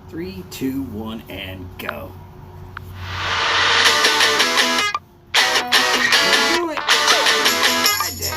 3, 2, 1, and go. Do it. I did.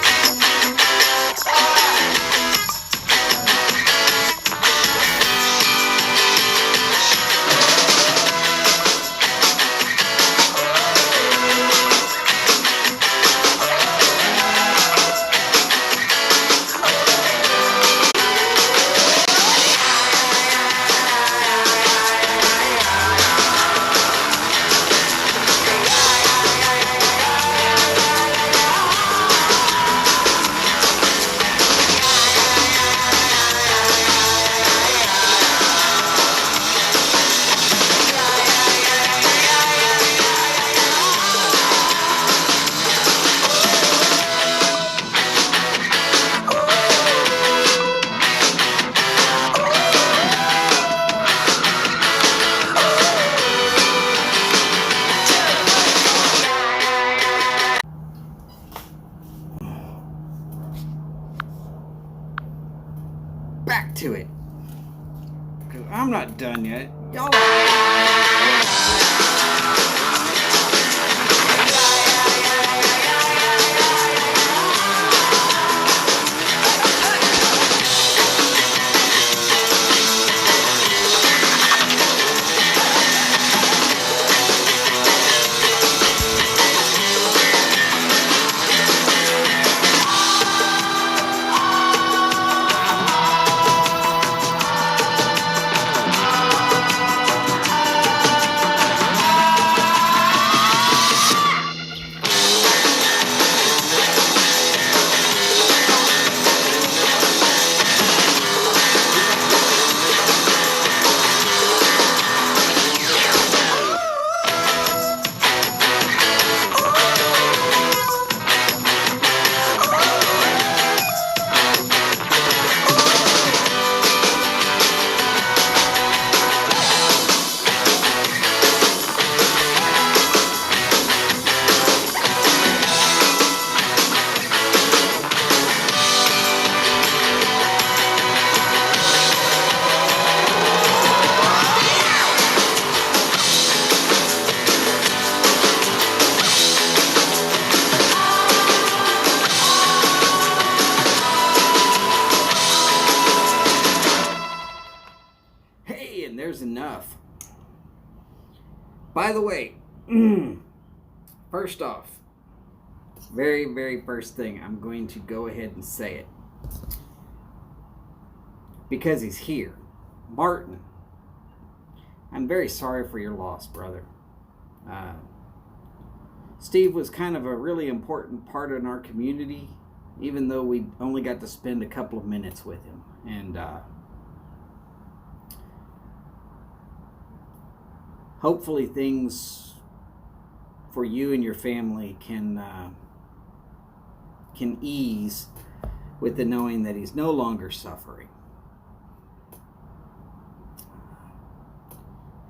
Back to it. Because I'm not done yet. Y'all. And there's enough. By the way, first off, very first thing, I'm going to go ahead and say it. Because he's here. Martin, I'm very sorry for your loss, brother. Steve was kind of a really important part in our community, even though we only got to spend a couple of minutes with him. And hopefully things for you and your family can ease with the knowing that he's no longer suffering.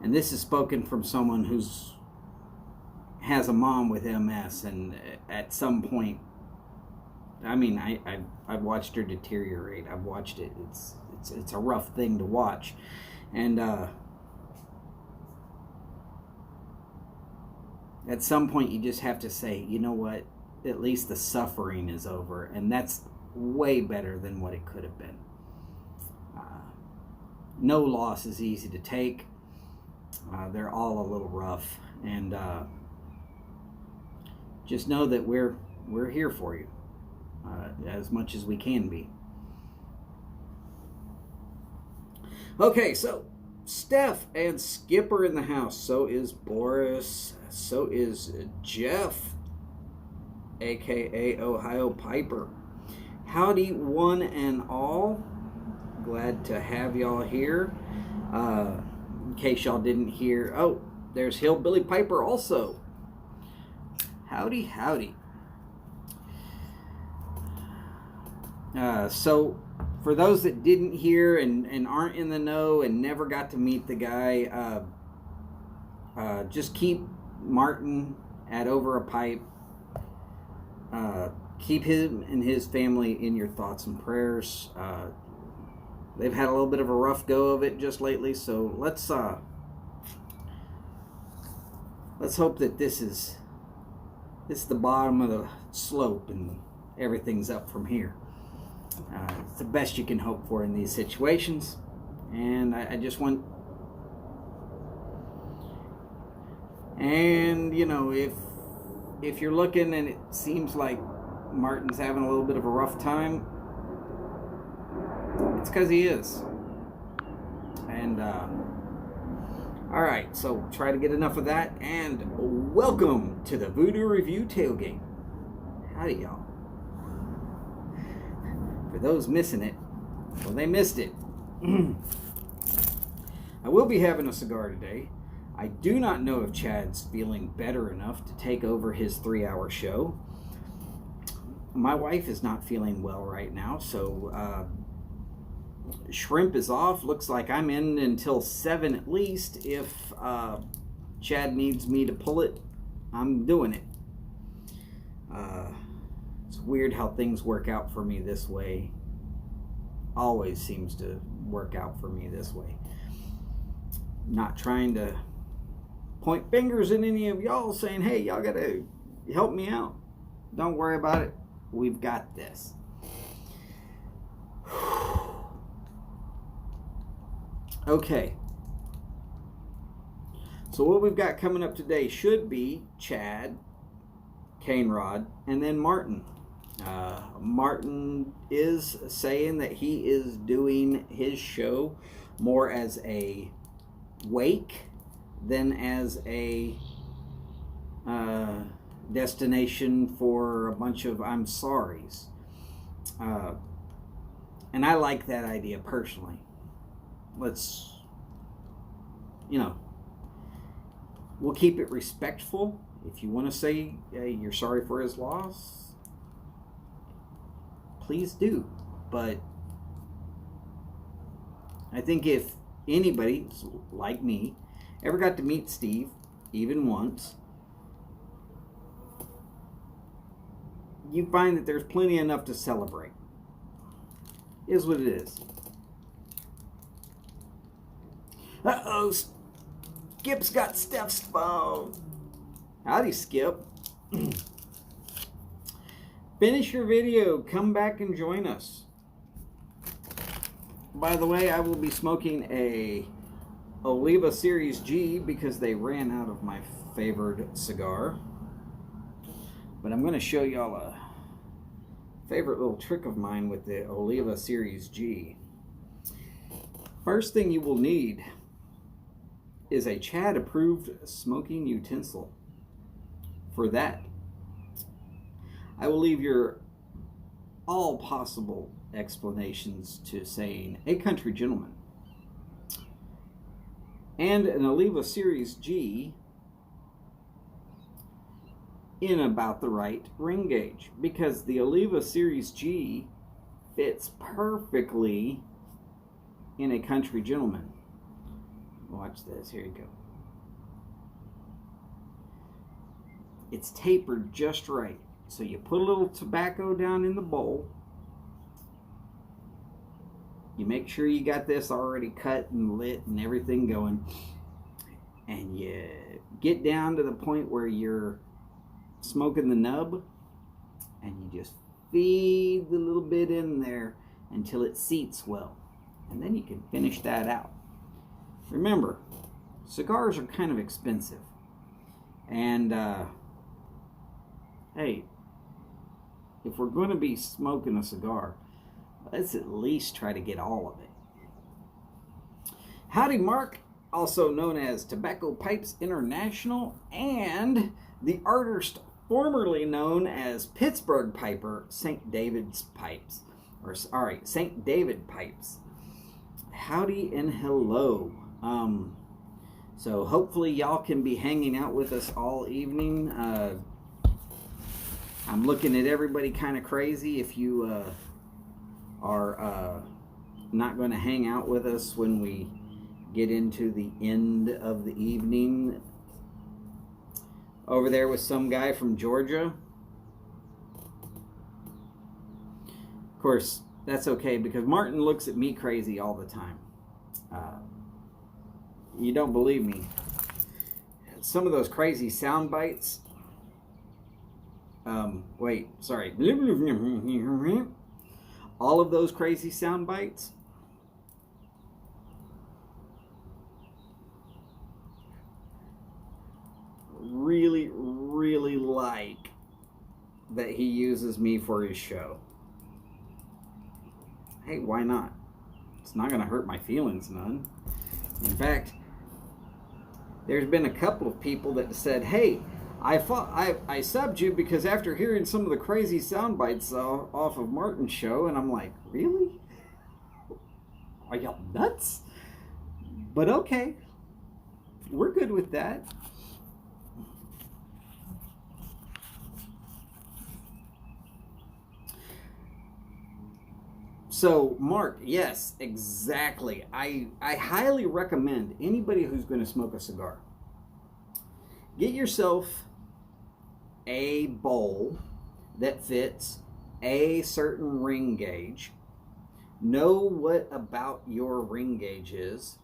And this is spoken from someone who's has a mom with MS, and at some point, I mean, I've watched her deteriorate. I've watched it. It's a rough thing to watch, and at some point, you just have to say, you know what? At least the suffering is over, and that's way better than what it could have been. No loss is easy to take. They're all a little rough, and just know that we're here for you as much as we can be. Okay, so Steph and Skipper in the house. So is Boris. So is Jeff, aka Ohio Piper. Howdy, one and all. Glad to have y'all here. In case y'all didn't hear, oh, there's Hillbilly Piper also. Howdy, howdy. So, for those that didn't hear and aren't in the know and never got to meet the guy, just keep Martin at Over a Pipe. Keep him and his family in your thoughts and prayers. they've had a little bit of a rough go of it just lately. So let's hope that this is the bottom of the slope and everything's up from here. It's the best you can hope for in these situations. And I just want, and you know, if you're looking and it seems like Martin's having a little bit of a rough time, it's because he is. And all right, so try to get enough of that, and welcome to the Voodoo Review Tailgate. Howdy, y'all. For those missing it, well, they missed it. I will be having a cigar today. I do not know if Chad's feeling better enough to take over his 3-hour show. My wife is not feeling well right now, so shrimp is off. Looks like I'm in until 7 at least. If Chad needs me to pull it, I'm doing it. It's weird how things work out for me this way. Always seems to work out for me this way. Not trying to point fingers at any of y'all saying, hey, y'all gotta help me out. Don't worry about it. We've got this. Okay. So what we've got coming up today should be Chad, Cane Rod, and then Martin. Martin is saying that he is doing his show more as a wake than as a destination for a bunch of I'm sorries. And I like that idea personally. Let's, you know, we'll keep it respectful. If you want to say you're sorry for his loss, please do. But I think if anybody like me ever got to meet Steve, even once, you find that there's plenty enough to celebrate. Is what it is. Uh-oh, Skip's got Steph's phone. Howdy, Skip. Finish your video. Come back and join us. By the way, I will be smoking a Oliva Series G because they ran out of my favored cigar. But I'm going to show y'all a favorite little trick of mine with the Oliva Series G. First thing you will need is a Chad approved smoking utensil. For that, I will leave your all possible explanations to saying a country gentleman and an Oliva Series G in about the right ring gauge, because the Oliva Series G fits perfectly in a country gentleman. Watch this. Here you go. It's tapered just right. So you put a little tobacco down in the bowl. You make sure you got this already cut and lit and everything going. And you get down to the point where you're smoking the nub. And you just feed the little bit in there until it seats well. And then you can finish that out. Remember, cigars are kind of expensive. And, hey, if we're going to be smoking a cigar, let's at least try to get all of it. Howdy Mark, also known as Tobacco Pipes International, and the artist formerly known as Pittsburgh Piper, St. David's Pipes. Or, sorry, St. David Pipes. Howdy and hello. So hopefully y'all can be hanging out with us all evening. I'm looking at everybody kind of crazy if you are not going to hang out with us when we get into the end of the evening. Over there with some guy from Georgia. Of course, that's okay, because Martin looks at me crazy all the time. You don't believe me. Some of those crazy sound bites. Wait, sorry. All of those crazy sound bites. Really, really like that he uses me for his show. Hey, why not? It's not going to hurt my feelings none. In fact, there's been a couple of people that said, hey, I subbed you because after hearing some of the crazy sound bites off of Martin's show, and I'm like, really? Are y'all nuts? But okay, we're good with that. So, Mark, yes, exactly. I highly recommend anybody who's going to smoke a cigar, get yourself a bowl that fits a certain ring gauge. Know what about your ring gauge is.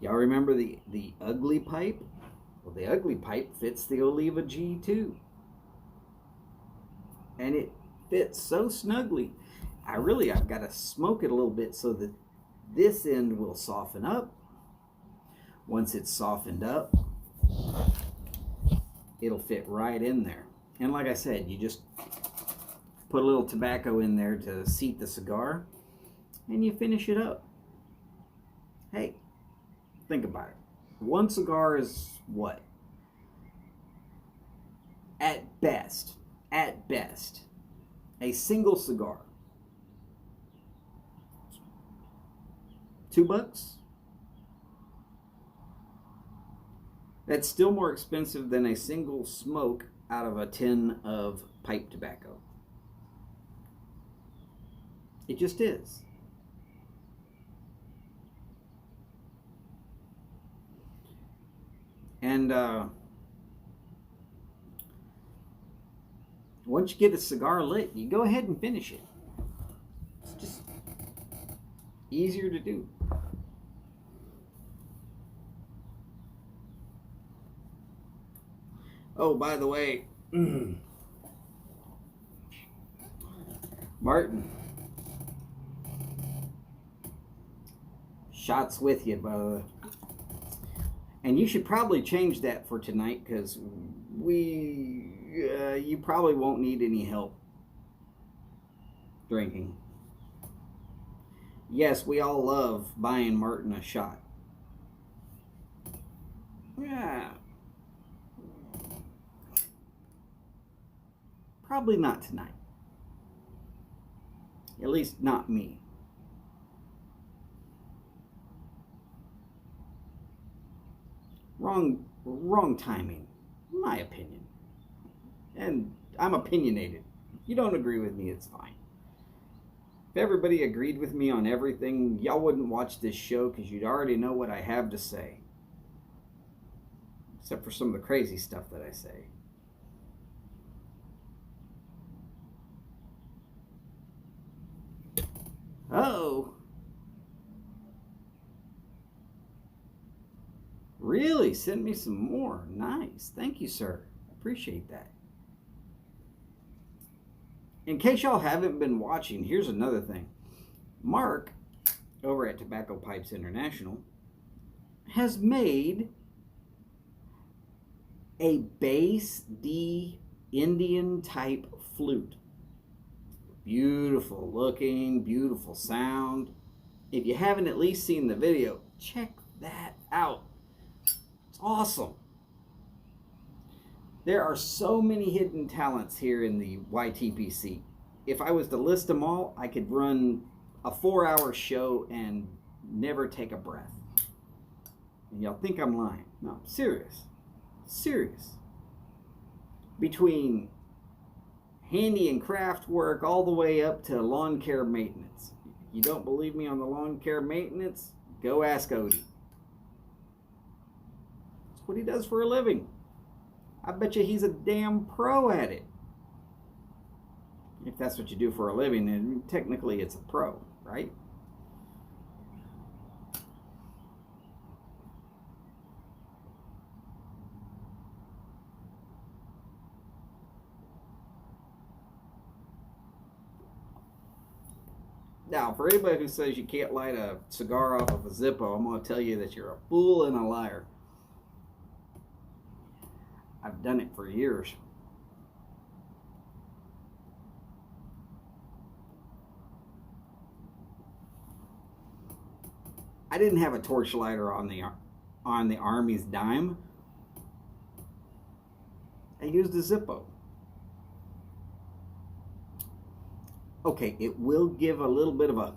Y'all remember the ugly pipe? Well, the ugly pipe fits the Oliva G2. And it fits so snugly. I've got to smoke it a little bit so that this end will soften up. Once it's softened up, it'll fit right in there. And like I said, you just put a little tobacco in there to seat the cigar, and you finish it up. Hey, think about it. One cigar is what? At best, a single cigar, $2. That's still more expensive than a single smoke out of a tin of pipe tobacco. It just is. And once you get a cigar lit, you go ahead and finish it. It's just easier to do. Oh, by the way, Martin, shots with you, brother. And you should probably change that for tonight, because you probably won't need any help drinking. Yes, we all love buying Martin a shot. Yeah. Probably not tonight. At least not me. Wrong timing, in my opinion. And I'm opinionated. If you don't agree with me, it's fine. If everybody agreed with me on everything, y'all wouldn't watch this show, because you'd already know what I have to say. Except for some of the crazy stuff that I say. Oh. Really? Send me some more. Nice. Thank you, sir. Appreciate that. In case y'all haven't been watching, here's another thing. Mark, over at Tobacco Pipes International, has made a bass D Indian type flute. Beautiful looking, beautiful sound. If you haven't at least seen the video, check that out. It's awesome. There are so many hidden talents here in the YTPC. If I was to list them all, I could run a 4-hour show and never take a breath. And y'all think I'm lying. No, I'm serious. Serious. Between handy and craft work all the way up to lawn care maintenance. You don't believe me on the lawn care maintenance? Go ask Odie. That's what he does for a living. I bet you he's a damn pro at it. If that's what you do for a living, then technically it's a pro, right? Now, for anybody who says you can't light a cigar off of a Zippo, I'm going to tell you that you're a fool and a liar. I've done it for years. I didn't have a torch lighter on the Army's dime. I used a Zippo. Okay, it will give a little bit of a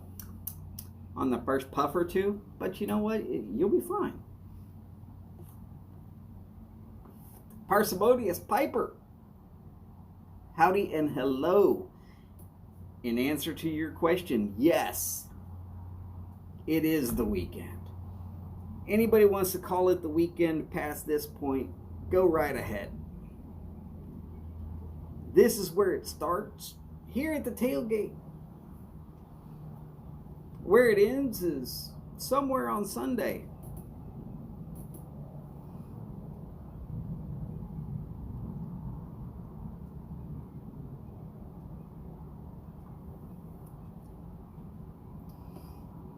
on the first puff or two, but you know what? You'll be fine. Parsimonious Piper. Howdy and hello. In answer to your question, yes, it is the weekend. Anybody wants to call it the weekend past this point, go right ahead. This is where it starts. Here at the tailgate. Where it ends is somewhere on Sunday.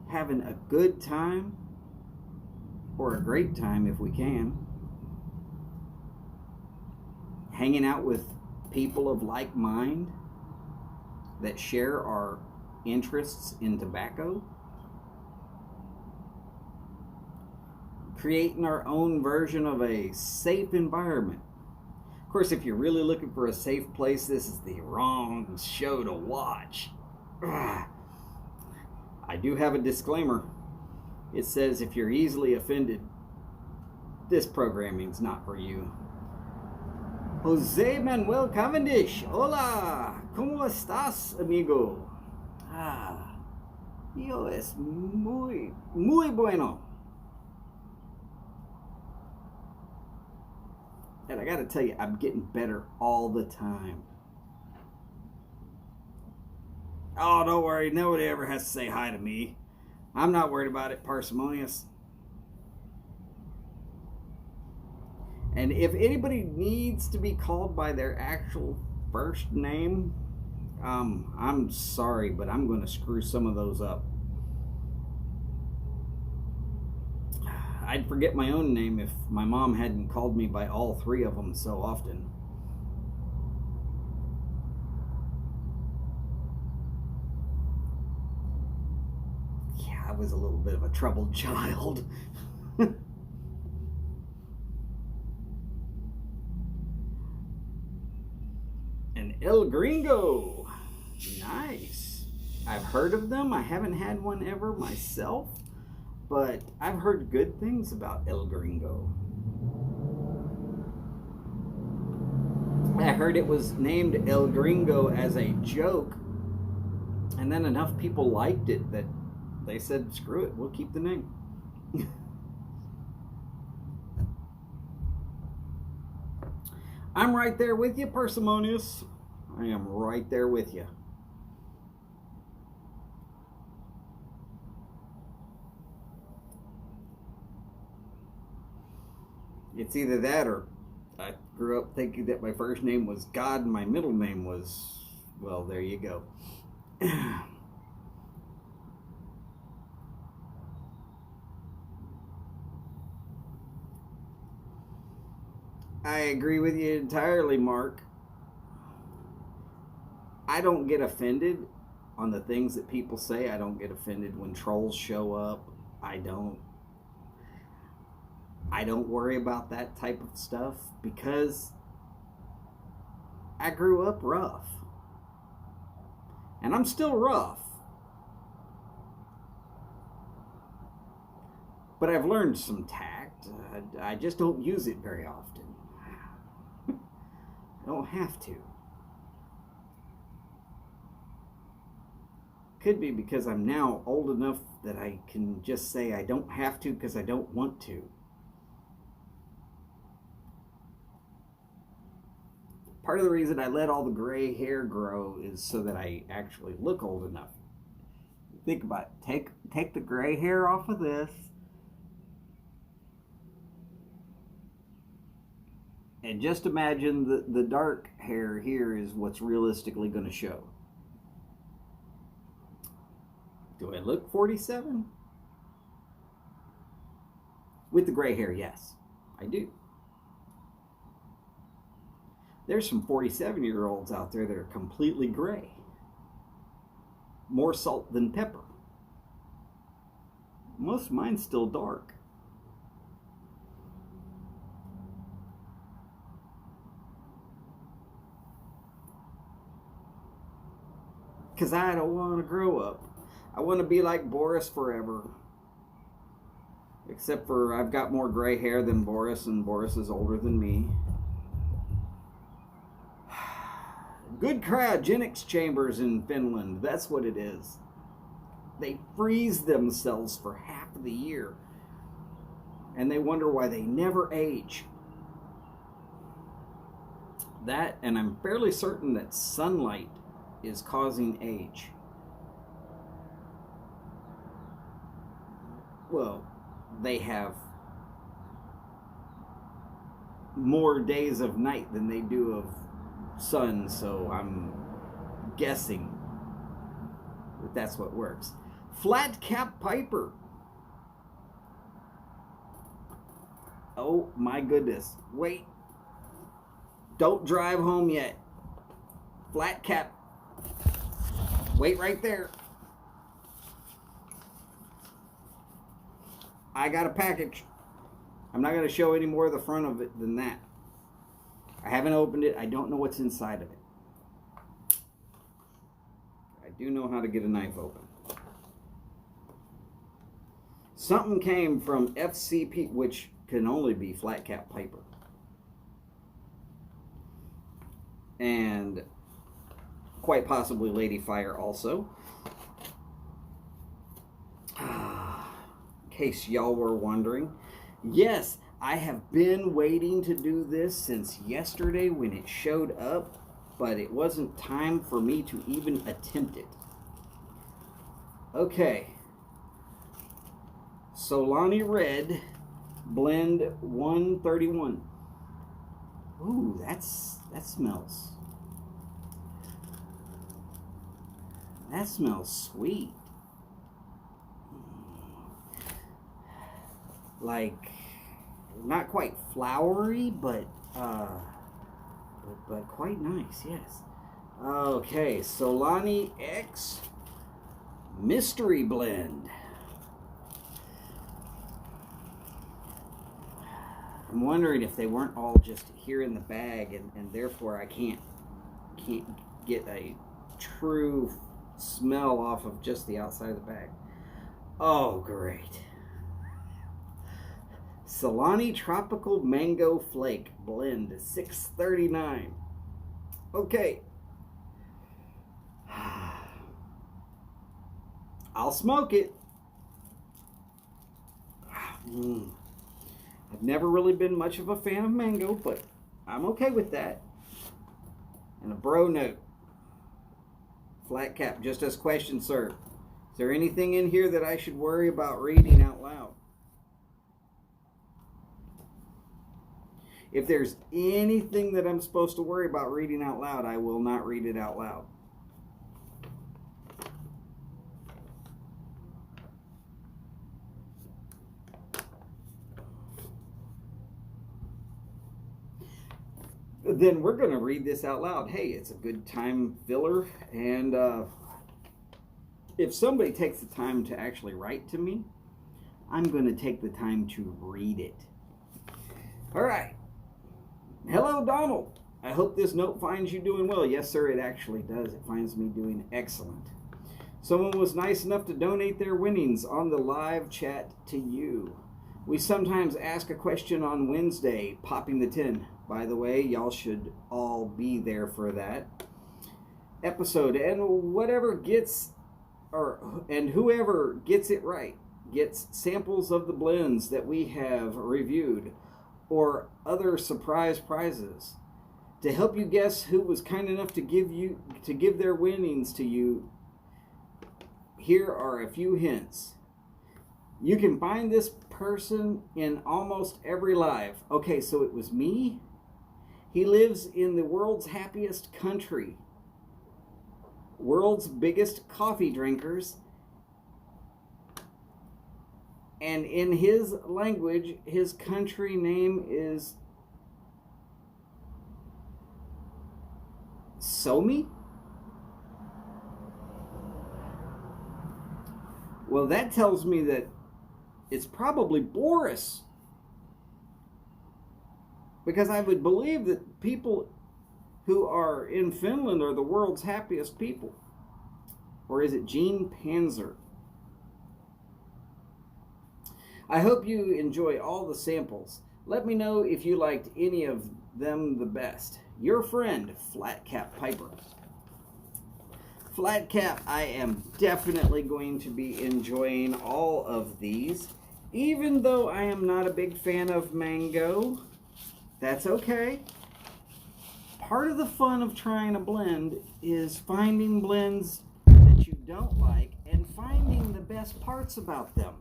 Having a good time, or a great time if we can. Hanging out with people of like mind that share our interests in tobacco, creating our own version of a safe environment. Of course, if you're really looking for a safe place, this is the wrong show to watch. I do have a disclaimer. It says if you're easily offended, this programming's not for you. Jose Manuel Cavendish, hola, ¿cómo estás, amigo? Yo es muy bueno. And I gotta tell you, I'm getting better all the time. Oh, don't worry, nobody ever has to say hi to me. I'm not worried about it, Parsimonious. And if anybody needs to be called by their actual first name, I'm sorry, but I'm going to screw some of those up. I'd forget my own name if my mom hadn't called me by all three of them so often. Yeah, I was a little bit of a troubled child. El Gringo. Nice. I've heard of them. I haven't had one ever myself, but I've heard good things about El Gringo. I heard it was named El Gringo as a joke, and then enough people liked it that they said, screw it, we'll keep the name. I'm right there with you, Parsimonious. I am right there with you. It's either that or I grew up thinking that my first name was God and my middle name was, well, there you go. I agree with you entirely, Mark. I don't get offended on the things that people say. I don't get offended when trolls show up. I don't worry about that type of stuff because I grew up rough. And I'm still rough. But I've learned some tact. I just don't use it very often. I don't have to. Could be because I'm now old enough that I can just say I don't have to because I don't want to. Part of the reason I let all the gray hair grow is so that I actually look old enough. Think about it. Take the gray hair off of this. And just imagine the dark hair here is what's realistically going to show. Do I look 47? With the gray hair, yes, I do. There's some 47-year-olds out there that are completely gray. More salt than pepper. Most of mine's still dark. Because I don't want to grow up. I want to be like Boris forever. Except for I've got more gray hair than Boris, and Boris is older than me. Good cryogenics chambers in Finland. That's what it is. They freeze themselves for half of the year. And they wonder why they never age. That, and I'm fairly certain that sunlight is causing age. Well, they have more days of night than they do of sun, so I'm guessing that that's what works. Flat cap piper. Oh my goodness. Wait. Don't drive home yet. Flat cap. Wait right there. I got a package. I'm not going to show any more of the front of it than that. I haven't opened it. I don't know what's inside of it. I do know how to get a knife open. Something came from FCP, which can only be flat cap piper. And quite possibly Lady Fire also. In case y'all were wondering. Yes, I have been waiting to do this since yesterday when it showed up, but it wasn't time for me to even attempt it. Okay. Solani Red Blend 131. Ooh, that smells. That smells sweet. Like, not quite flowery, but quite nice, yes. Okay, Solani X Mystery Blend. I'm wondering if they weren't all just here in the bag, and therefore I can't get a true smell off of just the outside of the bag. Oh, great. Solani Tropical Mango Flake Blend, $6.39. Okay. I'll smoke it. I've never really been much of a fan of mango, but I'm okay with that. And a bro note. Flat cap, just as question, sir. Is there anything in here that I should worry about reading out loud? If there's anything that I'm supposed to worry about reading out loud, I will not read it out loud. Then we're going to read this out loud. Hey, it's a good time filler, and if somebody takes the time to actually write to me, I'm going to take the time to read it. All right. Hello, Donald. I hope this note finds you doing well. Yes, sir, it actually does. It finds me doing excellent. Someone was nice enough to donate their winnings on the live chat to you. We sometimes ask a question on Wednesday, popping the 10. By the way, y'all should all be there for that episode. And whoever gets it right gets samples of the blends that we have reviewed or other surprise prizes. To help you guess who was kind enough to give their winnings to you, here are a few hints. You can find this person in almost every live. Okay, so it was me. He lives in the world's happiest country, world's biggest coffee drinkers, and in his language, his country name is Somi? Well, that tells me that it's probably Boris. Because I would believe that people who are in Finland are the world's happiest people. Or is it Gene Panzer? I hope you enjoy all the samples. Let me know if you liked any of them the best. Your friend, Flatcap Piper. Flatcap, I am definitely going to be enjoying all of these. Even though I am not a big fan of mango, that's okay. Part of the fun of trying a blend is finding blends that you don't like and finding the best parts about them.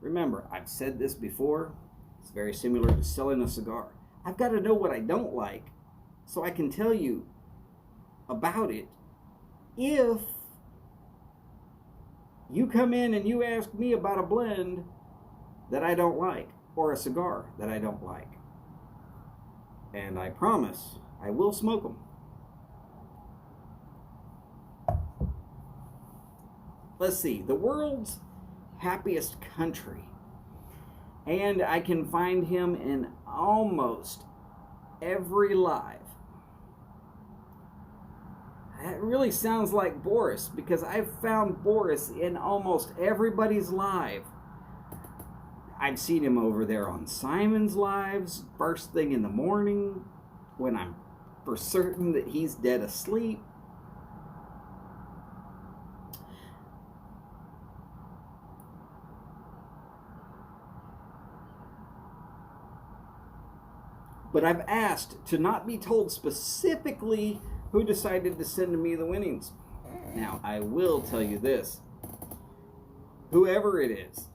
Remember, I've said this before, it's very similar to selling a cigar. I've got to know what I don't like so I can tell you about it. If you come in and you ask me about a blend that I don't like or a cigar that I don't like, and I promise I will smoke them. Let's see, the world's happiest country, and I can find him in almost every live. That really sounds like Boris, because I've found Boris in almost everybody's live. I've seen him over there on Simon's lives, first thing in the morning, when I'm for certain that he's dead asleep. But I've asked to not be told specifically who decided to send me the winnings. Now, I will tell you this. Whoever it is,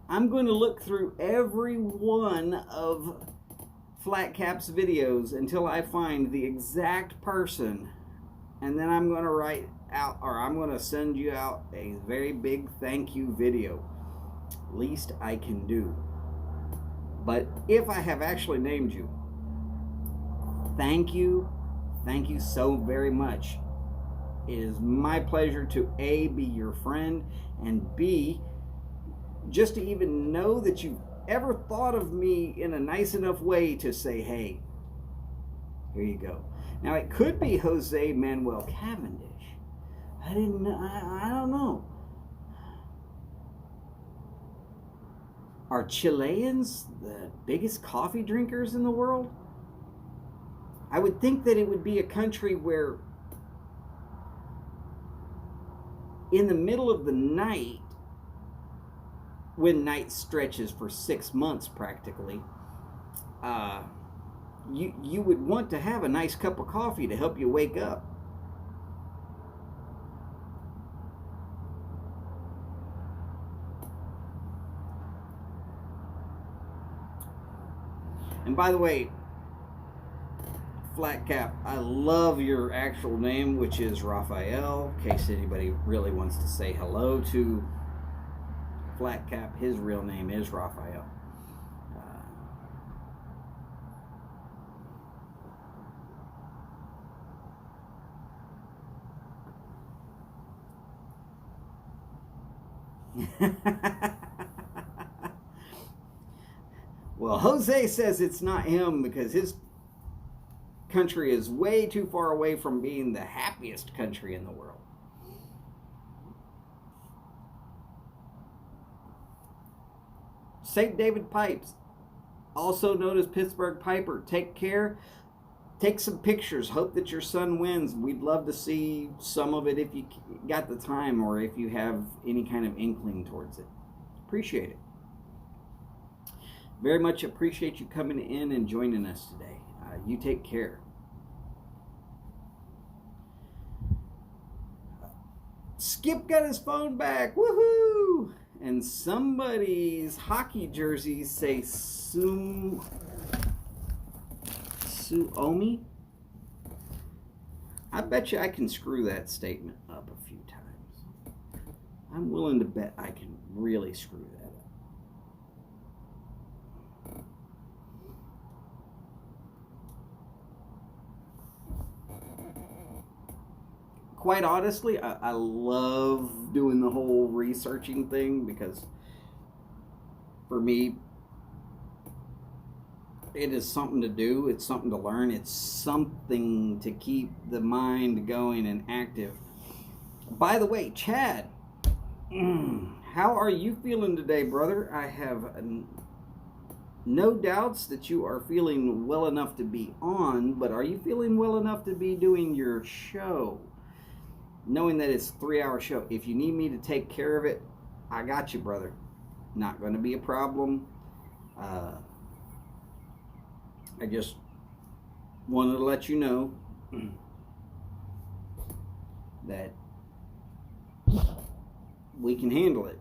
I'm going to look through every one of Flatcap's videos until I find the exact person, and then I'm going to write out, or I'm going to send you out a very big thank you video. Least I can do. But if I have actually named you, thank you so very much. It is my pleasure to A, be your friend, and B, just to even know that you've ever thought of me in a nice enough way to say, hey, here you go. Now, it could be Jose Manuel Cavendish. I don't know. Are Chileans the biggest coffee drinkers in the world? I would think that it would be a country where in the middle of the night, when night stretches for 6 months practically, you would want to have a nice cup of coffee to help you wake up. And by the way, Flatcap, I love your actual name, which is Raphael, in case anybody really wants to say hello to Flatcap. His real name is Raphael. Well, Jose says it's not him because his country is way too far away from being the happiest country in the world. St. David Pipes, also known as Pittsburgh Piper, take care. Take some pictures. Hope that your son wins. We'd love to see some of it if you got the time or if you have any kind of inkling towards it. Appreciate it. Very much appreciate you coming in and joining us today. You take care. Skip got his phone back. Woohoo! And somebody's hockey jerseys say Suomi. I bet you I can screw that statement up a few times. I'm willing to bet I can really screw that up. Quite honestly, I love doing the whole researching thing because for me, it is something to do, it's something to learn, it's something to keep the mind going and active. By the way, Chad, how are you feeling today, brother? I have no doubts that you are feeling well enough to be on, but are you feeling well enough to be doing your show? Knowing that it's a 3-hour show, if you need me to take care of it, I got you, brother. Not going to be a problem. I just wanted to let you know that we can handle it.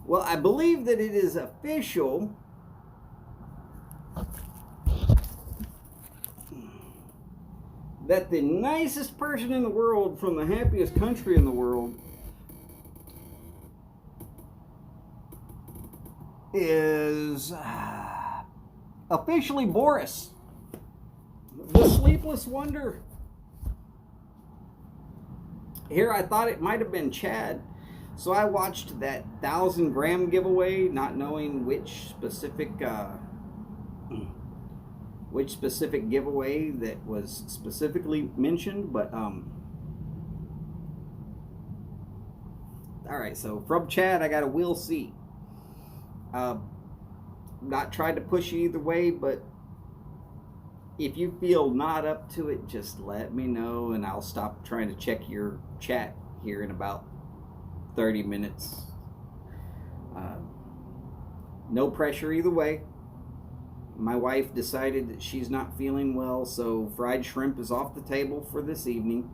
Well, I believe that it is official that the nicest person in the world from the happiest country in the world is officially Boris, the sleepless wonder. Here I thought it might have been Chad. So I watched that 1,000-gram giveaway, not knowing which specific giveaway that was specifically mentioned, but all right. So from Chad, I got a we'll see. Not trying to push you either way, but if you feel not up to it, just let me know, and I'll stop trying to check your chat here in about 30 minutes. No pressure either way. My wife decided that she's not feeling well, so fried shrimp is off the table for this evening.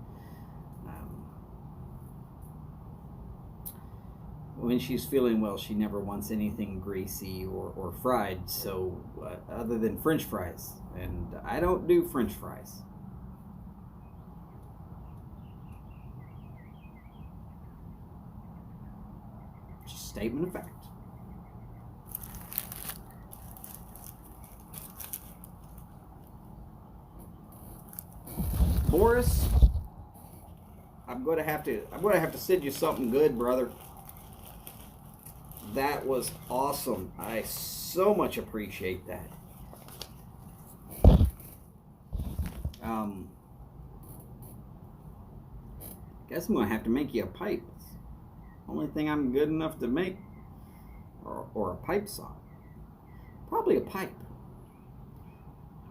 When she's feeling well, she never wants anything greasy or fried, so other than French fries, and I don't do French fries. Statement of fact. Boris, I'm going to have to send you something good, brother. That was awesome. I so much appreciate that. Guess I'm going to have to make you a pipe. Only thing I'm good enough to make, or a pipe saw. Probably a pipe.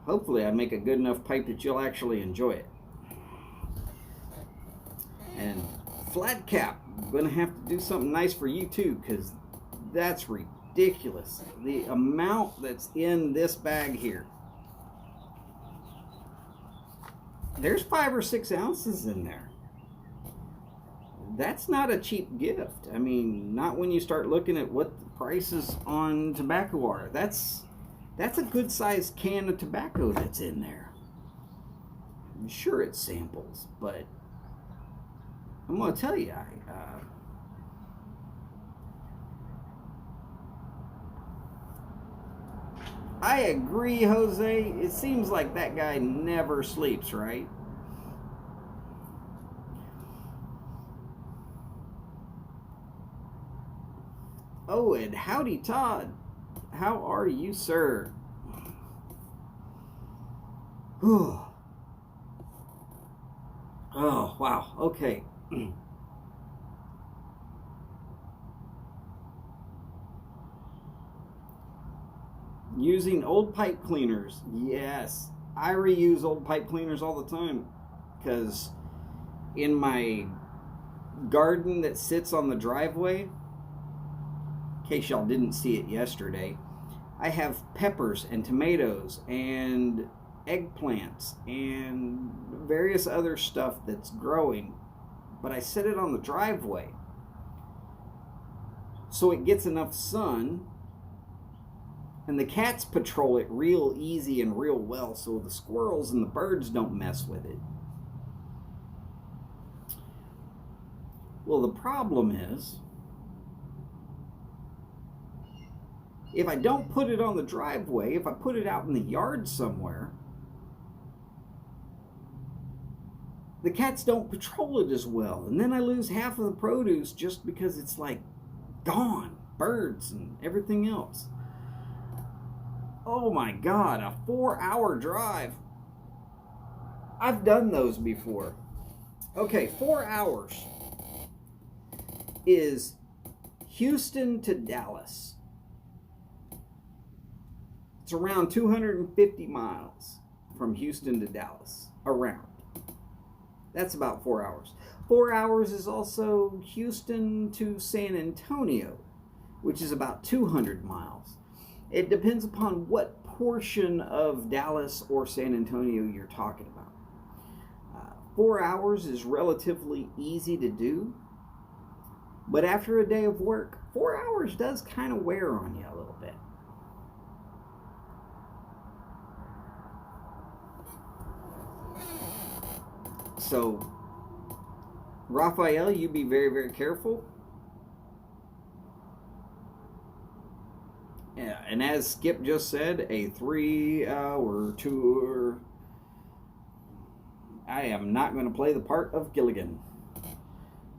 Hopefully I make a good enough pipe that you'll actually enjoy it. And flat cap, I'm going to have to do something nice for you too, because that's ridiculous. The amount that's in this bag here. There's 5 or 6 ounces in there. That's not a cheap gift. I mean, not when you start looking at what the prices on tobacco are. That's a good sized can of tobacco that's in there. I'm sure it's samples, but I'm going to tell you, I agree, Jose. It seems like that guy never sleeps, right? Oh, and howdy, Todd. How are you, sir? Oh, wow. Okay. Using old pipe cleaners. Yes, I reuse old pipe cleaners all the time because in my garden that sits on the driveway, in case y'all didn't see it yesterday, I have peppers and tomatoes and eggplants and various other stuff that's growing, but I set it on the driveway so it gets enough sun, and the cats patrol it real easy and real well, so the squirrels and the birds don't mess with it. Well, the problem is, if I don't put it on the driveway, if I put it out in the yard somewhere, the cats don't patrol it as well. And then I lose half of the produce just because it's like gone. Birds and everything else. Oh my God, a 4-hour drive. I've done those before. Okay, 4 hours is Houston to Dallas. It's around 250 miles from Houston to Dallas. Around. That's about 4 hours. 4 hours is also Houston to San Antonio, which is about 200 miles. It depends upon what portion of Dallas or San Antonio you're talking about. 4 hours is relatively easy to do, but after a day of work, 4 hours does kind of wear on you a little bit. So, Raphael, you be very, very careful. Yeah, and as Skip just said, a 3-hour tour. I am not going to play the part of Gilligan.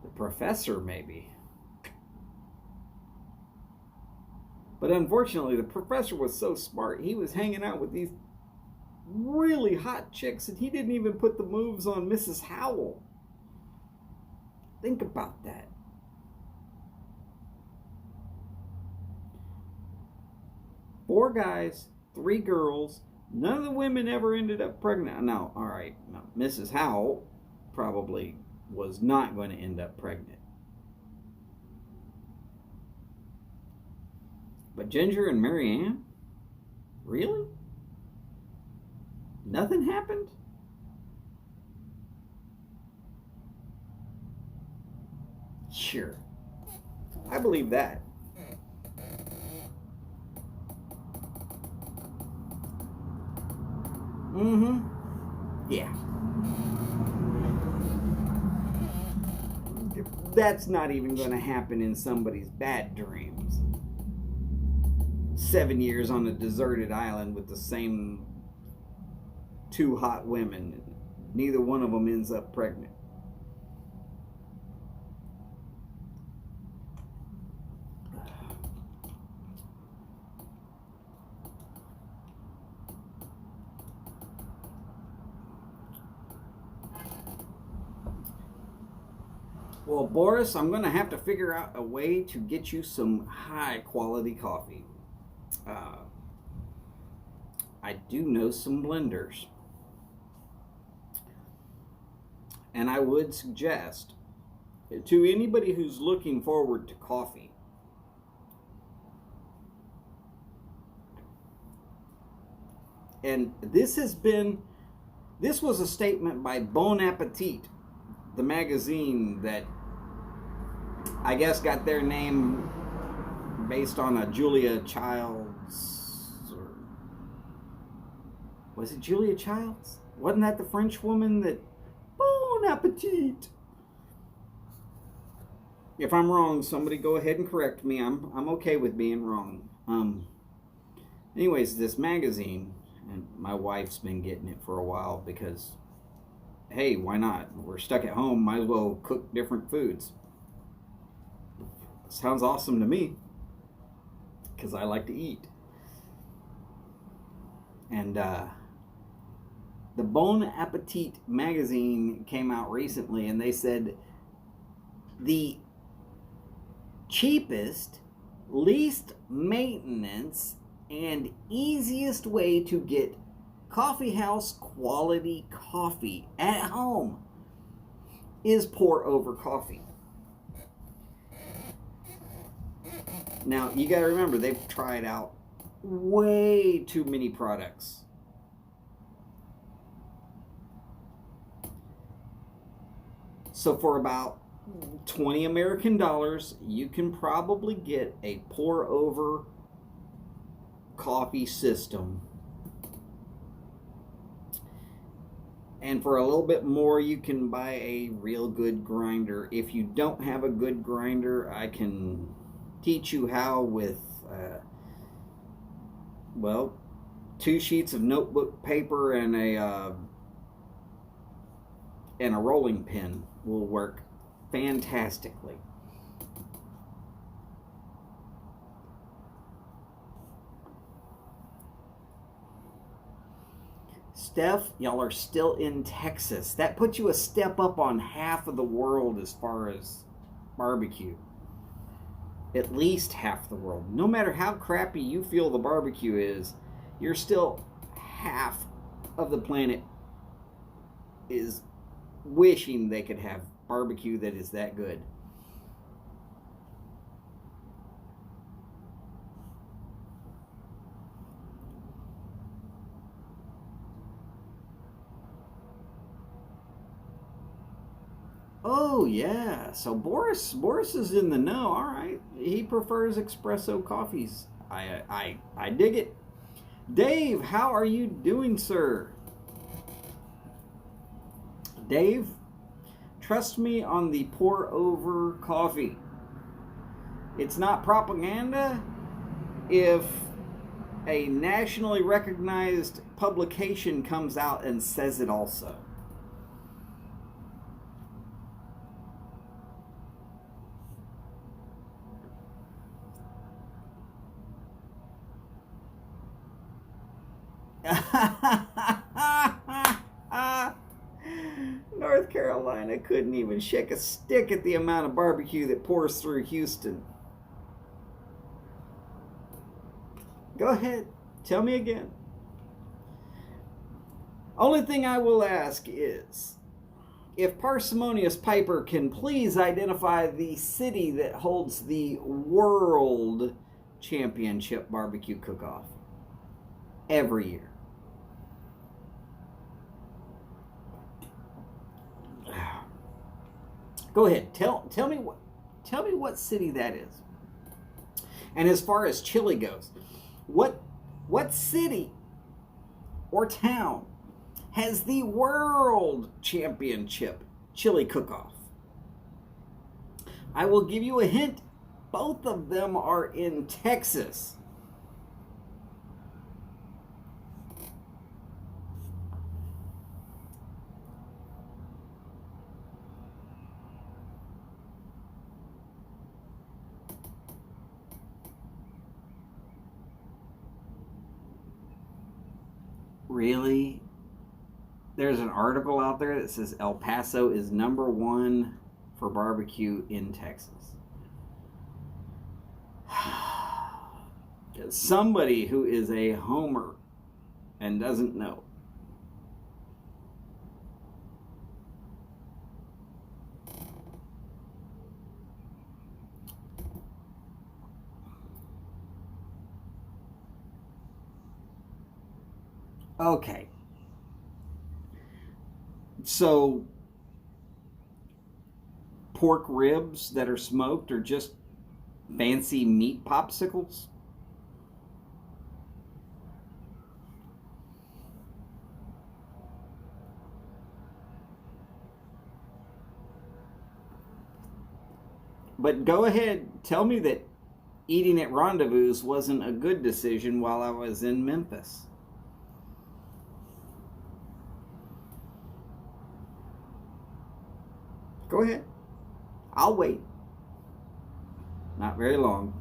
The professor, maybe. But unfortunately, the professor was so smart. He was hanging out with these really hot chicks, and he didn't even put the moves on Mrs. Howell. Think about that. Four guys, 3 girls. None of the women ever ended up pregnant. Now, all right, now, Mrs. Howell probably was not going to end up pregnant. But Ginger and Marianne? Really? Nothing happened? Sure. I believe that. Yeah. That's not even going to happen in somebody's bad dreams. 7 years on a deserted island with the same 2 hot women. Neither one of them ends up pregnant. Well, Boris, I'm going to have to figure out a way to get you some high quality coffee. I do know some blenders. And I would suggest to anybody who's looking forward to coffee, and this was a statement by Bon Appetit, the magazine that I guess got their name based on a Julia Childs, or was it Julia Childs? Wasn't that the French woman that Bon Appetit? If I'm wrong, somebody go ahead and correct me. I'm okay with being wrong. Anyways, this magazine, and my wife's been getting it for a while because, hey, why not? We're stuck at home, might as well cook different foods. Sounds awesome to me, because I like to eat. And the Bon Appetit magazine came out recently, and they said the cheapest, least maintenance, and easiest way to get coffee house quality coffee at home is pour over coffee. Now, you got to remember, they've tried out way too many products. So for about 20 American dollars, you can probably get a pour over coffee system. And for a little bit more, you can buy a real good grinder. If you don't have a good grinder, I can teach you how with, well, 2 sheets of notebook paper and a rolling pin will work fantastically. Steph, y'all are still in Texas. That puts you a step up on half of the world as far as barbecue. At least half the world. No matter how crappy you feel the barbecue is, you're still half of the planet is wishing they could have barbecue that is that good. Oh yeah, so Boris is in the know. All right, he prefers espresso coffees. I dig it. Dave, how are you doing, sir? Dave, trust me on the pour over coffee. It's not propaganda if a nationally recognized publication comes out and says it also. North Carolina couldn't even shake a stick at the amount of barbecue that pours through Houston. Go ahead, tell me again. Only thing I will ask is, if Parsimonious Piper can please identify the city that holds the World Championship Barbecue Cook-Off every year. Go ahead. Tell me what city that is. And as far as chili goes, what city or town has the World Championship Chili Cook-Off? I will give you a hint. Both of them are in Texas. Really? There's an article out there that says El Paso is #1 for barbecue in Texas. Somebody who is a homer and doesn't know. Okay. So, pork ribs that are smoked are just fancy meat popsicles? But go ahead, tell me that eating at Rendezvous wasn't a good decision while I was in Memphis. Go ahead. I'll wait. Not very long.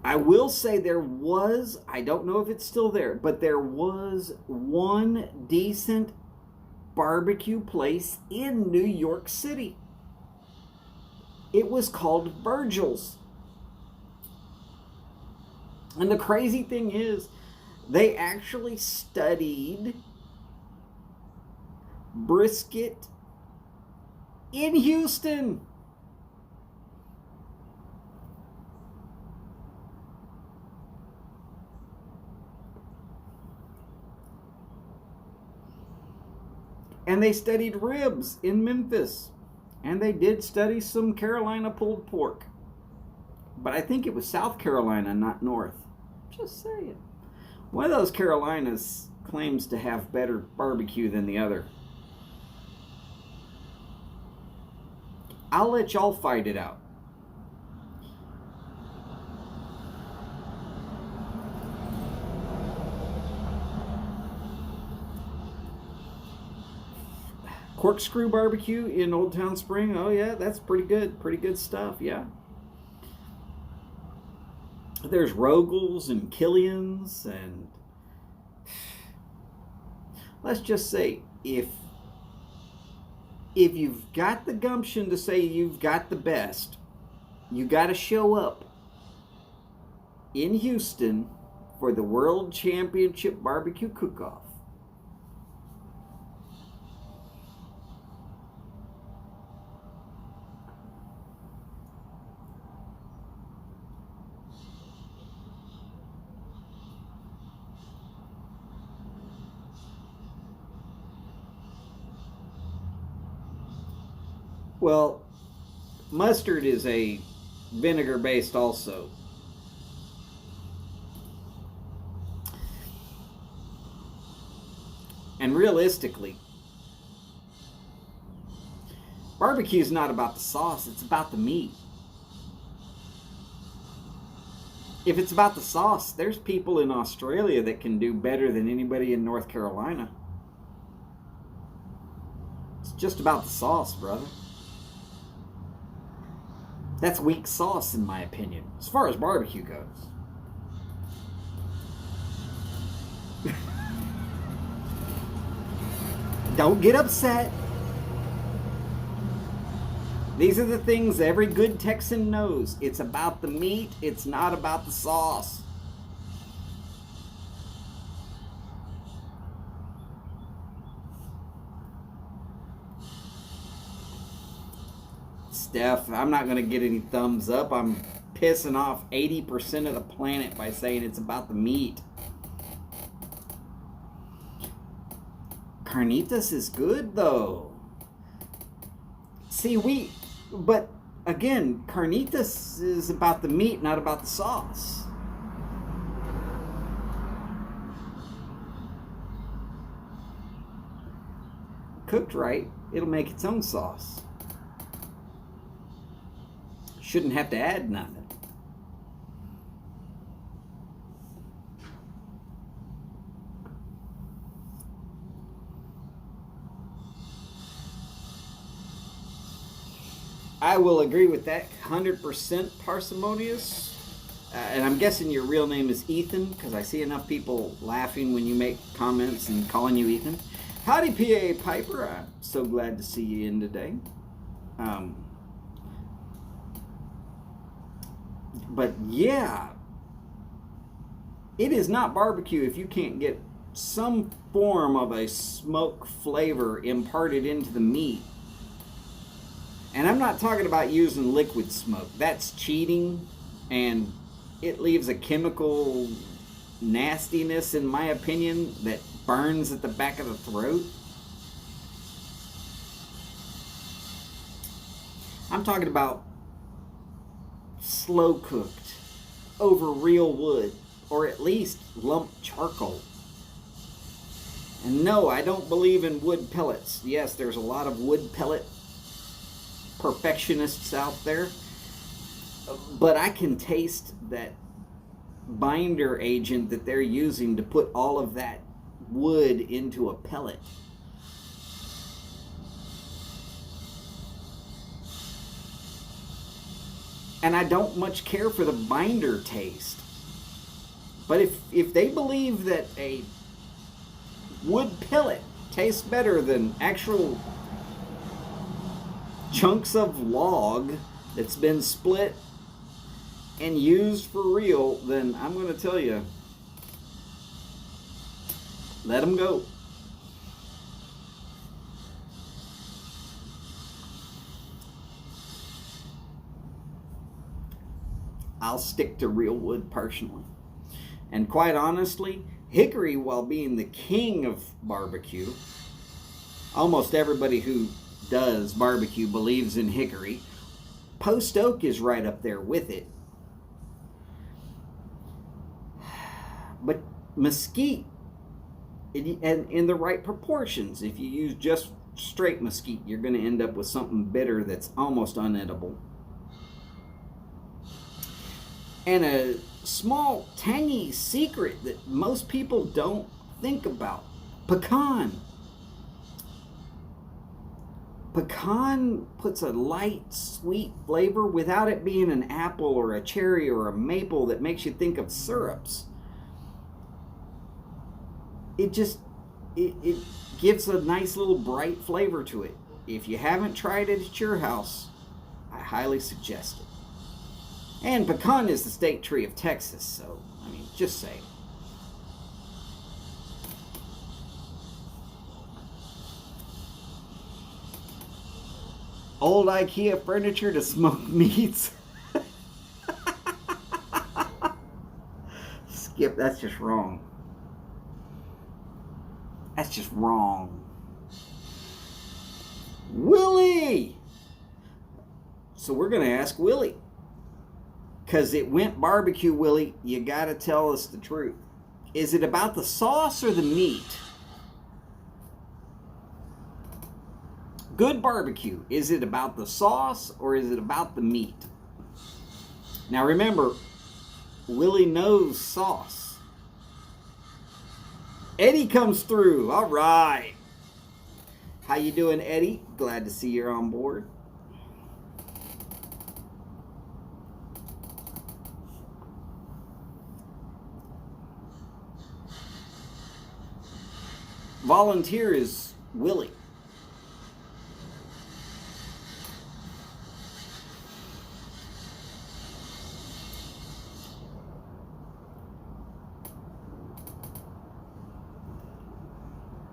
I will say there was, I don't know if it's still there, but there was one decent barbecue place in New York City. It was called Virgil's. And the crazy thing is, they actually studied brisket in Houston. And they studied ribs in Memphis. And they did study some Carolina pulled pork. But I think it was South Carolina, not North. Just saying. One of those Carolinas claims to have better barbecue than the other. I'll let y'all fight it out. Corkscrew barbecue in Old Town Spring. Oh yeah, that's pretty good. Pretty good stuff, yeah. There's Rogel's and Killian's, and let's just say if you've got the gumption to say you've got the best, you got to show up in Houston for the World Championship Barbecue Cook-Off. Well, mustard is a vinegar based also. And realistically, barbecue is not about the sauce, it's about the meat. If it's about the sauce, there's people in Australia that can do better than anybody in North Carolina. It's just about the sauce, brother. That's weak sauce, in my opinion, as far as barbecue goes. Don't get upset. These are the things every good Texan knows. It's about the meat, it's not about the sauce. Steph, I'm not going to get any thumbs up. I'm pissing off 80% of the planet by saying it's about the meat. Carnitas is good, though. See, but again, carnitas is about the meat, not about the sauce. Cooked right, it'll make its own sauce. Shouldn't have to add nothing. I will agree with that 100% parsimonious. And I'm guessing your real name is Ethan, because I see enough people laughing when you make comments and calling you Ethan. Howdy, PA Piper. I'm so glad to see you in today. But yeah, it is not barbecue if you can't get some form of a smoke flavor imparted into the meat. And I'm not talking about using liquid smoke. That's cheating, and it leaves a chemical nastiness, in my opinion, that burns at the back of the throat. I'm talking about slow cooked over real wood, or at least lump charcoal. And no, I don't believe in wood pellets. Yes, there's a lot of wood pellet perfectionists out there, but I can taste that binder agent that they're using to put all of that wood into a pellet. And I don't much care for the binder taste. But if they believe that a wood pellet tastes better than actual chunks of log it's been split and used for real, then I'm going to tell you, let them go. I'll stick to real wood personally. And quite honestly, hickory, while being the king of barbecue, almost everybody who does barbecue believes in hickory. Post oak is right up there with it. But mesquite, and in the right proportions, if you use just straight mesquite, you're going to end up with something bitter that's almost unedible. And a small, tangy secret that most people don't think about. Pecan. Pecan puts a light, sweet flavor without it being an apple or a cherry or a maple that makes you think of syrups. It gives a nice little bright flavor to it. If you haven't tried it at your house, I highly suggest it. And pecan is the state tree of Texas, so, I mean, just say. Old IKEA furniture to smoke meats. Skip, that's just wrong. That's just wrong. Willie! So we're going to ask Willie. Because it went barbecue, Willie, you got to tell us the truth. Is it about the sauce or the meat? Good barbecue, is it about the sauce or is it about the meat? Now remember, Willie knows sauce. Eddie comes through. All right. How you doing, Eddie? Glad to see you're on board. Volunteer is Willie.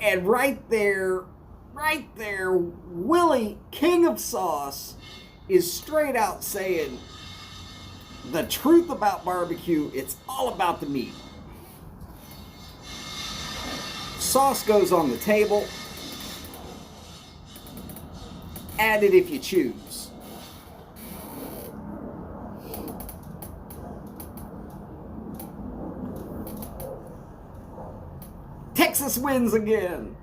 And right there, Willie, king of sauce, is straight out saying the truth about barbecue. It's all about the meat. Sauce goes on the table. Add it if you choose. Texas wins again.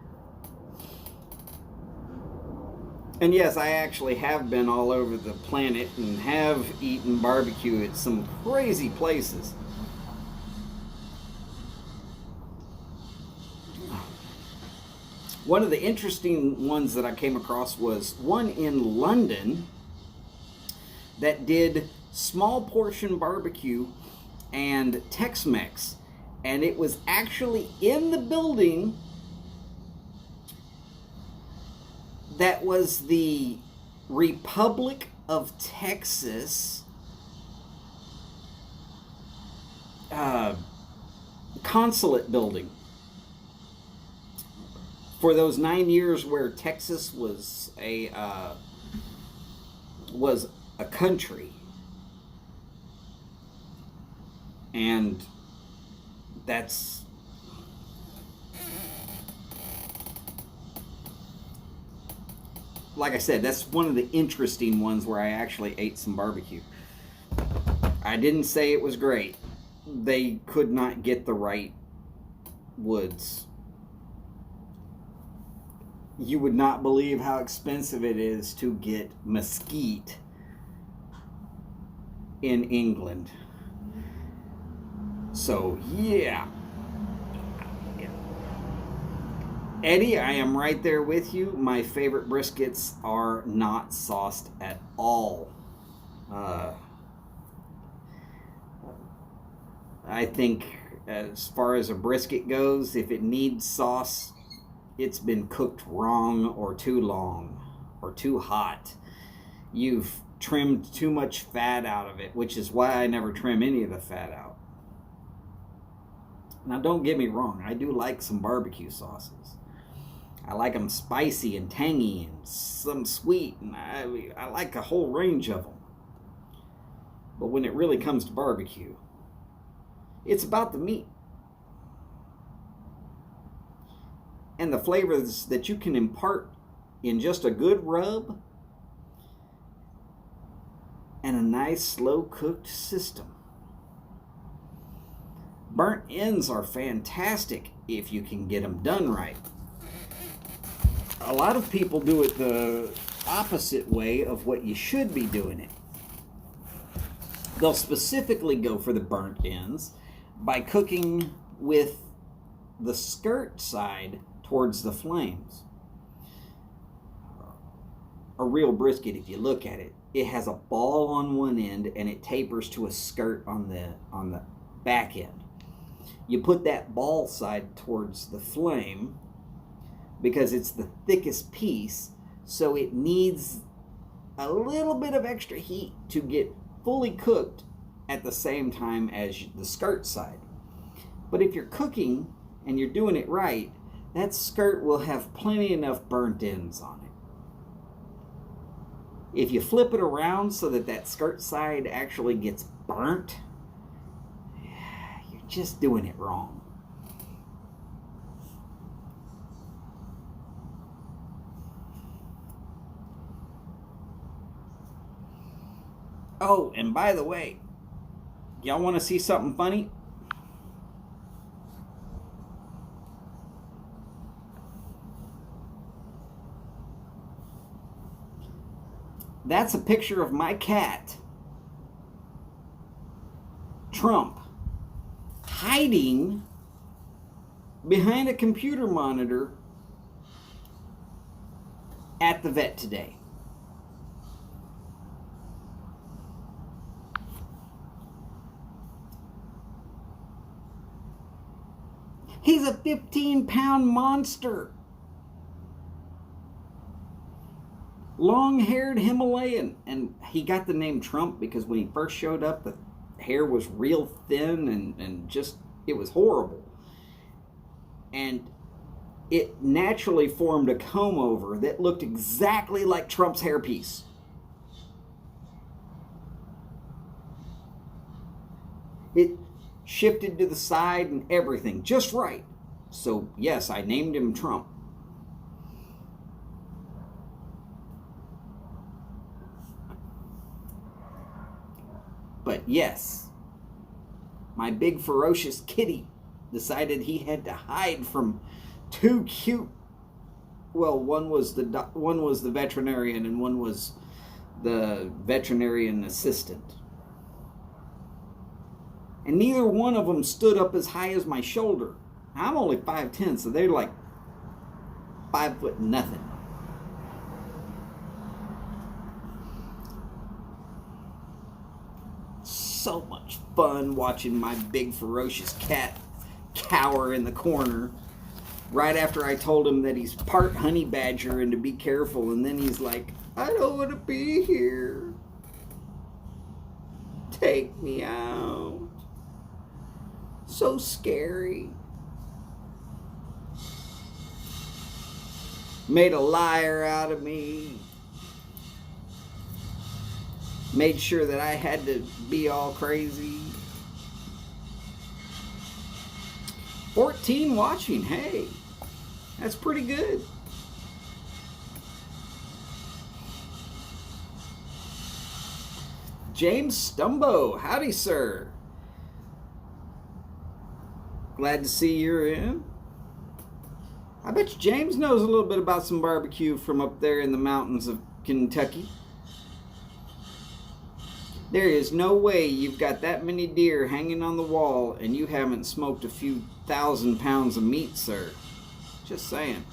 And yes, I actually have been all over the planet and have eaten barbecue at some crazy places. One of the interesting ones that I came across was one in London that did small portion barbecue and Tex-Mex. And it was actually in the building that was the Republic of Texas consulate building. For those 9 years where Texas was a country, and that's like I said, that's one of the interesting ones where I actually ate some barbecue. I didn't say it was great. They could not get the right woods. You would not believe how expensive it is to get mesquite in England. So, yeah. Eddie, I am right there with you. My favorite briskets are not sauced at all. I think as far as a brisket goes, if it needs sauce, it's been cooked wrong or too long or too hot. You've trimmed too much fat out of it, which is why I never trim any of the fat out. Now, don't get me wrong, I do like some barbecue sauces. I like them spicy and tangy and some sweet, and I like a whole range of them. But when it really comes to barbecue, it's about the meat and the flavors that you can impart in just a good rub and a nice slow-cooked system. Burnt ends are fantastic if you can get them done right. A lot of people do it the opposite way of what you should be doing it. They'll specifically go for the burnt ends by cooking with the skirt side towards the flames. A real brisket, if you look at it, it has a ball on one end and it tapers to a skirt on the back end. You put that ball side towards the flame because it's the thickest piece, so it needs a little bit of extra heat to get fully cooked at the same time as the skirt side. But if you're cooking and you're doing it right, that skirt will have plenty enough burnt ends on it. If you flip it around so that that skirt side actually gets burnt, you're just doing it wrong. Oh, and by the way, y'all want to see something funny? That's a picture of my cat, Trump, hiding behind a computer monitor at the vet today. He's a 15-pound monster. Long-haired Himalayan. And he got the name Trump because when he first showed up, the hair was real thin and just, it was horrible. And it naturally formed a comb over that looked exactly like Trump's hairpiece. It shifted to the side and everything just right. So yes, I named him Trump. But yes, my big ferocious kitty decided he had to hide from two cute, well, one was the veterinarian and one was the veterinarian assistant. And neither one of them stood up as high as my shoulder. I'm only 5'10", so they're like 5 foot nothing. So much fun watching my big ferocious cat cower in the corner right after I told him that he's part honey badger and to be careful, and then he's like, I don't want to be here. Take me out. So scary. Made a liar out of me. Made sure that I had to be all crazy. 14 watching. Hey, that's pretty good. James Stumbo. Howdy, sir. Glad to see you're in. I bet you James knows a little bit about some barbecue from up there in the mountains of Kentucky. There is no way you've got that many deer hanging on the wall and you haven't smoked a few 1,000 pounds of meat, sir. Just saying.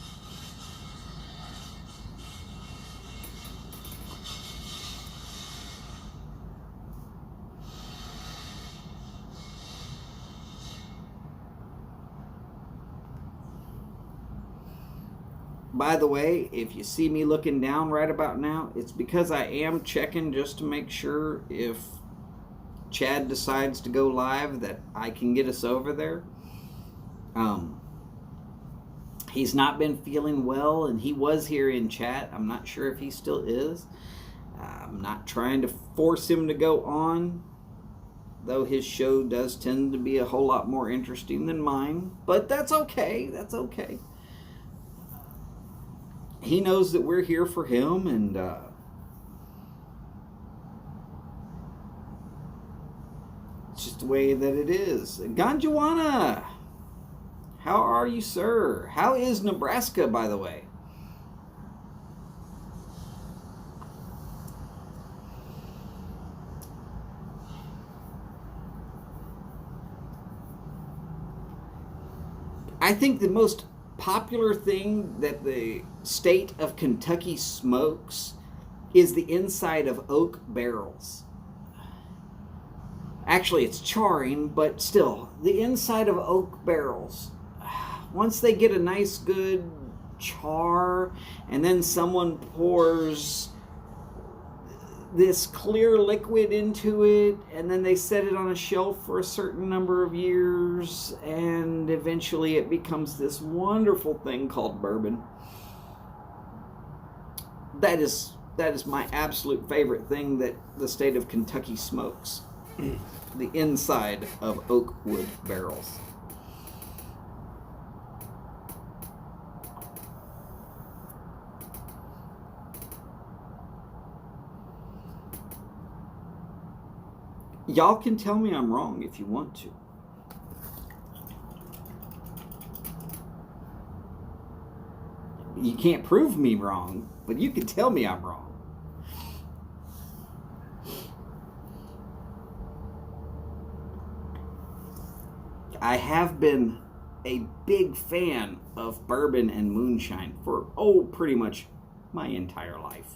by the way, if you see me looking down right about now, it's because I am checking just to make sure if Chad decides to go live that I can get us over there. He's not been feeling well, and he was here in chat. I'm not sure if he still is. I'm not trying to force him to go on, though his show does tend to be a whole lot more interesting than mine. But that's okay. That's okay. He knows that we're here for him, and it's just the way that it is. Ganjuana, how are you, sir? How is Nebraska, by the way? I think the most popular thing that the state of Kentucky smokes is the inside of oak barrels. Actually, it's charring, but still, the inside of oak barrels. Once they get a nice good char, and then someone pours this clear liquid into it, and then they set it on a shelf for a certain number of years, and eventually it becomes this wonderful thing called bourbon. That is my absolute favorite thing that the state of Kentucky smokes. The inside of oak wood barrels. Y'all can tell me I'm wrong if you want to. You can't prove me wrong, but you can tell me I'm wrong. I have been a big fan of bourbon and moonshine for, pretty much my entire life.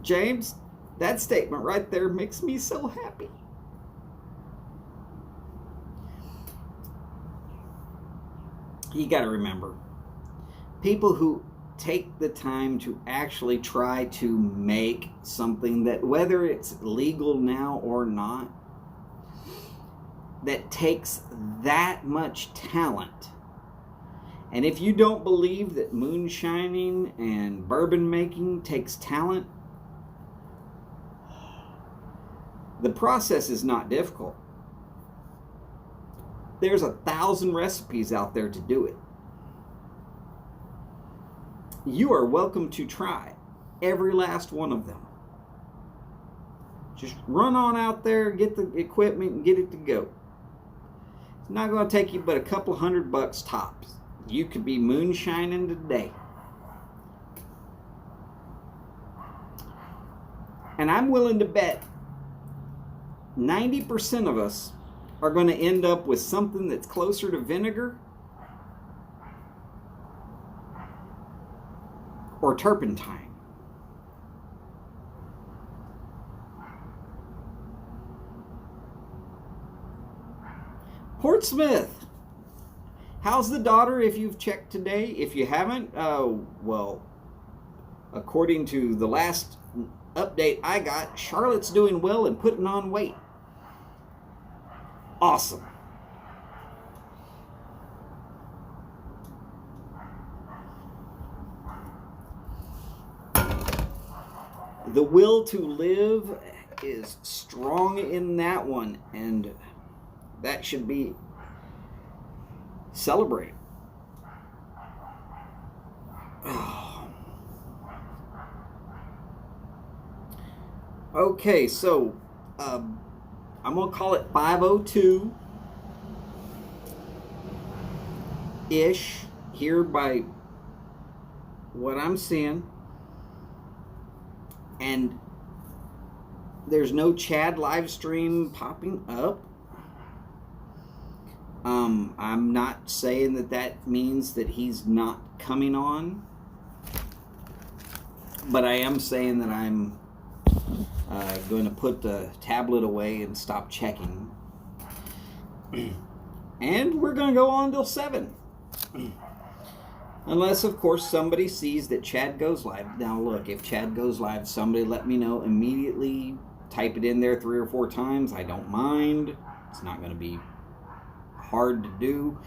James, that statement right there makes me so happy. You got to remember, people who take the time to actually try to make something that, whether it's legal now or not, that takes that much talent. And if you don't believe that moonshining and bourbon making takes talent, the process is not difficult. There's 1,000 recipes out there to do it. You are welcome to try every last one of them. Just run on out there, get the equipment, and get it to go. It's not going to take you but a couple $100 tops. You could be moonshining today. And I'm willing to bet 90% of us are going to end up with something that's closer to vinegar or turpentine. Portsmouth, how's the daughter if you've checked today? If you haven't, well, according to the last update I got, Charlotte's doing well and putting on weight. Awesome. The will to live is strong in that one, and that should be celebrated. Okay, so I'm going to call it 5:02-ish here by what I'm seeing. And there's no Chad live stream popping up. I'm not saying that means that he's not coming on. But I am saying that I'm Going to put the tablet away and stop checking. And we're going to go on till 7. Unless, of course, somebody sees that Chad goes live. Now, look, if Chad goes live, somebody let me know immediately. Type it in there 3 or 4 times. I don't mind. It's not going to be hard to do.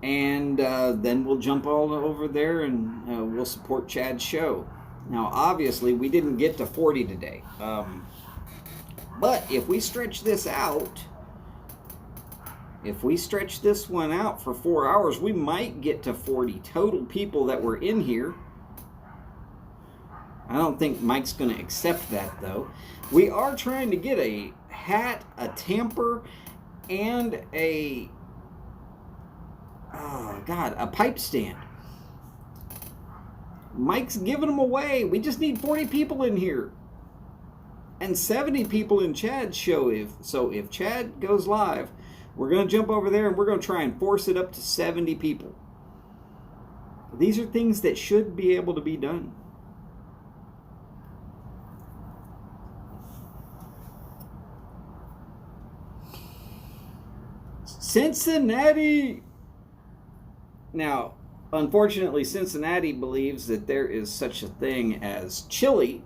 And then we'll jump all over there and we'll support Chad's show. Now, obviously, we didn't get to 40 today. But if we stretch this out, if we stretch this one out for 4 hours, we might get to 40 total people that were in here. I don't think Mike's going to accept that, though. We are trying to get a hat, a tamper, and a pipe stand. Mike's giving them away. We just need 40 people in here. And 70 people in Chad's show. If Chad goes live, we're going to jump over there and we're going to try and force it up to 70 people. These are things that should be able to be done. Cincinnati! Now, unfortunately, Cincinnati believes that there is such a thing as chili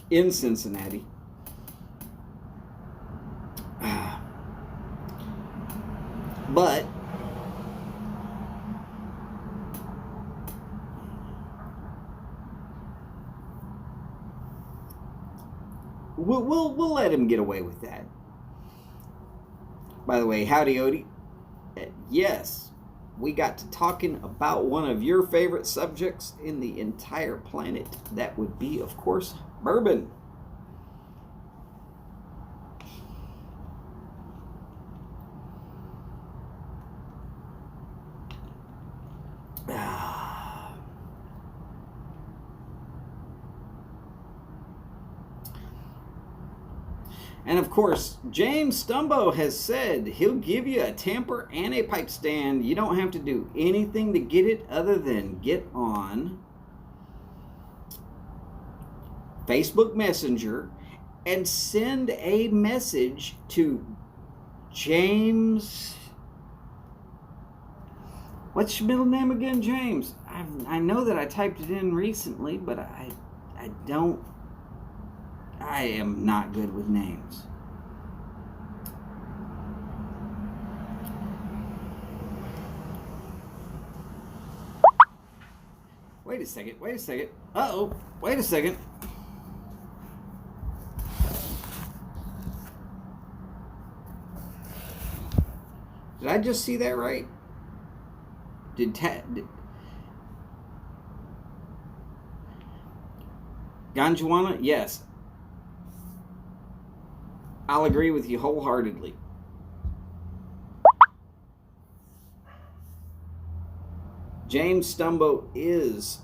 in Cincinnati. But we'll let him get away with that. By the way, howdy Odie. Yes, we got to talking about one of your favorite subjects in the entire planet. That would be, of course, bourbon. And of course, James Stumbo has said he'll give you a tamper and a pipe stand. You don't have to do anything to get it other than get on Facebook Messenger and send a message to James. What's your middle name again, James? I know that I typed it in recently, but I am not good with names. Wait a second. Uh-oh, wait a second. Did I just see that right? Ganjuana? Yes. I'll agree with you wholeheartedly. James Stumbo is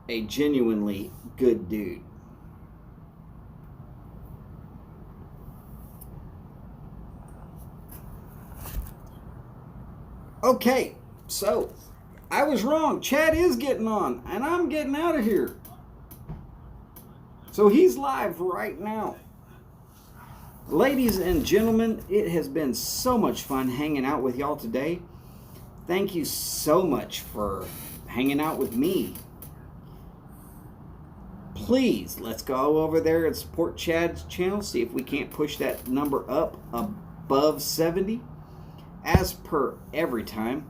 a genuinely good dude. Okay, so I was wrong. Chad is getting on, and I'm getting out of here. So he's live right now. Ladies and gentlemen, it has been so much fun hanging out with y'all today. Thank you so much for hanging out with me. Please, let's go over there and support Chad's channel. See if we can't push that number up above 70. As per every time,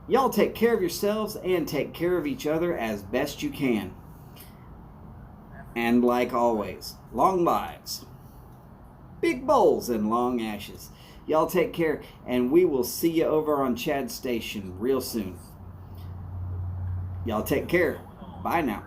y'all take care of yourselves and take care of each other as best you can. And like always, long lives, big bowls, and long ashes. Y'all take care, and we will see you over on Chad's station real soon. Y'all take care. Bye now.